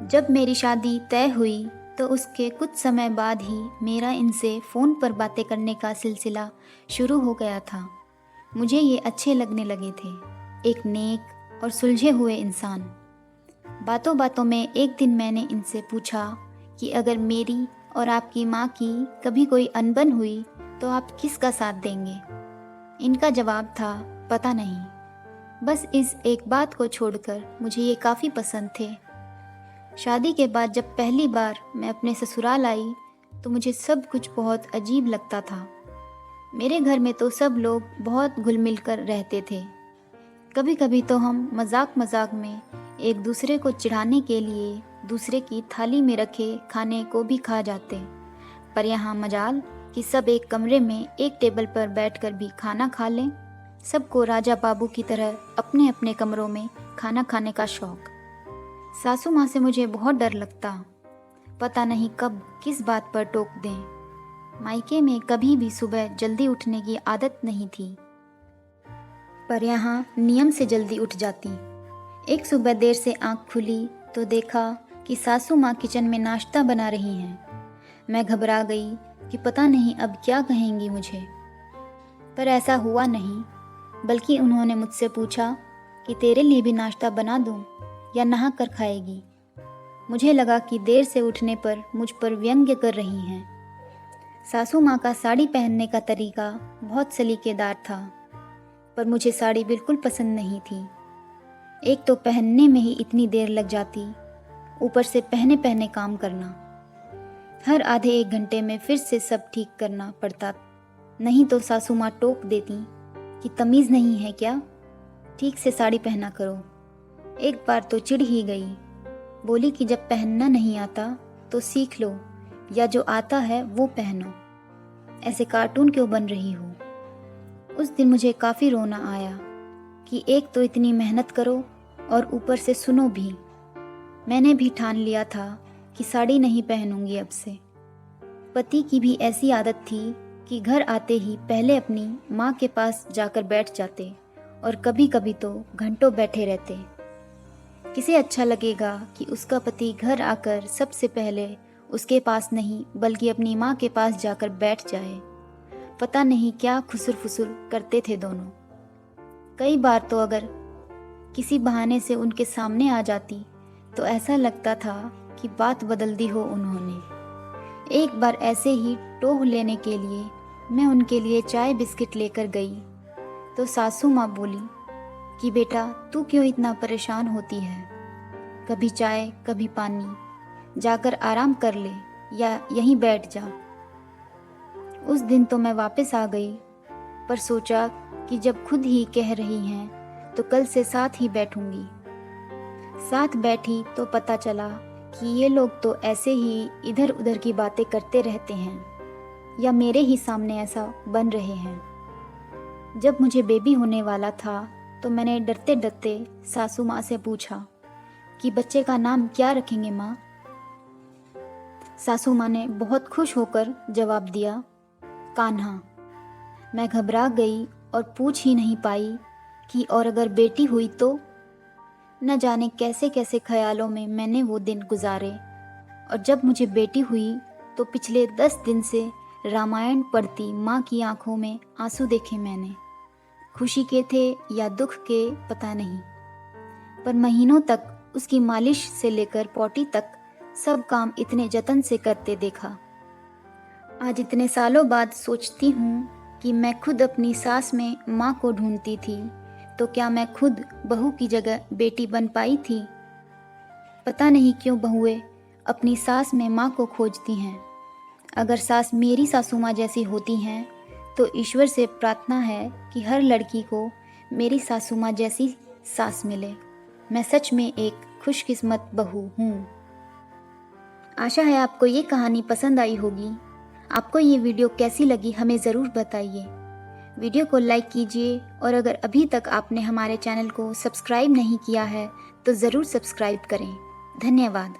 जब मेरी शादी तय हुई तो उसके कुछ समय बाद ही मेरा इनसे फ़ोन पर बातें करने का सिलसिला शुरू हो गया था। मुझे ये अच्छे लगने लगे थे, एक नेक और सुलझे हुए इंसान। बातों बातों में एक दिन मैंने इनसे पूछा कि अगर मेरी और आपकी माँ की कभी कोई अनबन हुई तो आप किसका साथ देंगे। इनका जवाब था, पता नहीं। बस इस एक बात को छोड़कर मुझे ये काफ़ी पसंद थे। शादी के बाद जब पहली बार मैं अपने ससुराल आई तो मुझे सब कुछ बहुत अजीब लगता था। मेरे घर में तो सब लोग बहुत घुल मिल कर रहते थे। कभी कभी तो हम मजाक मजाक में एक दूसरे को चिढ़ाने के लिए दूसरे की थाली में रखे खाने को भी खा जाते। पर यहाँ मजाल कि सब एक कमरे में एक टेबल पर बैठकर भी खाना खा लें। सबको राजा बाबू की तरह अपने अपने कमरों में खाना खाने का शौक। सासू माँ से मुझे बहुत डर लगता, पता नहीं कब किस बात पर टोक दें। मायके में कभी भी सुबह जल्दी उठने की आदत नहीं थी, पर यहाँ नियम से जल्दी उठ जाती। एक सुबह देर से आंख खुली तो देखा कि सासू माँ किचन में नाश्ता बना रही हैं। मैं घबरा गई कि पता नहीं अब क्या कहेंगी मुझे, पर ऐसा हुआ नहीं, बल्कि उन्होंने मुझसे पूछा कि तेरे लिए भी नाश्ता बना दूं या नहा कर खाएगी। मुझे लगा कि देर से उठने पर मुझ पर व्यंग्य कर रही हैं। सासू माँ का साड़ी पहनने का तरीका बहुत सलीकेदार था, पर मुझे साड़ी बिल्कुल पसंद नहीं थी। एक तो पहनने में ही इतनी देर लग जाती, ऊपर से पहने पहने काम करना। हर आधे एक घंटे में फिर से सब ठीक करना पड़ता, नहीं तो सासू माँ टोक देती कि तमीज़ नहीं है क्या, ठीक से साड़ी पहना करो। एक बार तो चिढ़ ही गई, बोली कि जब पहनना नहीं आता तो सीख लो, या जो आता है वो पहनो, ऐसे कार्टून क्यों बन रही हो। उस दिन मुझे काफ़ी रोना आया कि एक तो इतनी मेहनत करो और ऊपर से सुनो भी। मैंने भी ठान लिया था कि साड़ी नहीं पहनूंगी अब से। पति की भी ऐसी आदत थी कि घर आते ही पहले अपनी माँ के पास जाकर बैठ जाते और कभी कभी तो घंटों बैठे रहते। किसे अच्छा लगेगा कि उसका पति घर आकर सबसे पहले उसके पास नहीं बल्कि अपनी माँ के पास जाकर बैठ जाए। पता नहीं क्या खुसुर फुसुर करते थे दोनों। कई बार तो अगर किसी बहाने से उनके सामने आ जाती तो ऐसा लगता था कि बात बदल दी हो उन्होंने। एक बार ऐसे ही टोह लेने के लिए मैं उनके लिए चाय बिस्किट लेकर गई तो सासू माँ बोली कि बेटा तू क्यों इतना परेशान होती है, कभी चाय कभी पानी, जाकर आराम कर ले या यहीं बैठ जा। उस दिन तो मैं वापस आ गई, पर सोचा कि जब खुद ही कह रही हैं तो कल से साथ ही बैठूंगी। साथ बैठी तो पता चला कि ये लोग तो ऐसे ही इधर उधर की बातें करते रहते हैं, या मेरे ही सामने ऐसा बन रहे हैं। जब मुझे बेबी होने वाला था तो मैंने डरते डरते सासू माँ से पूछा कि बच्चे का नाम क्या रखेंगे माँ। सासू माँ ने बहुत खुश होकर जवाब दिया, कान्हा। मैं घबरा गई और पूछ ही नहीं पाई कि और अगर बेटी हुई तो। न जाने कैसे कैसे ख्यालों में मैंने वो दिन गुजारे, और जब मुझे बेटी हुई तो पिछले 10 दिन से रामायण पढ़ती माँ की आंखों में आंसू देखे मैंने। खुशी के थे या दुख के पता नहीं, पर महीनों तक उसकी मालिश से लेकर पॉटी तक सब काम इतने जतन से करते देखा। आज इतने सालों बाद सोचती हूँ कि मैं खुद अपनी सास में माँ को ढूंढती थी तो क्या मैं खुद बहू की जगह बेटी बन पाई थी। पता नहीं क्यों बहुएं अपनी सास में माँ को खोजती हैं। अगर सास मेरी सासू माँ जैसी होती हैं तो ईश्वर से प्रार्थना है कि हर लड़की को मेरी सासू माँ जैसी सास मिले। मैं सच में एक खुशकिस्मत बहू हूँ। आशा है आपको ये कहानी पसंद आई होगी। आपको ये वीडियो कैसी लगी हमें ज़रूर बताइए। वीडियो को लाइक कीजिए, और अगर अभी तक आपने हमारे चैनल को सब्सक्राइब नहीं किया है तो ज़रूर सब्सक्राइब करें। धन्यवाद।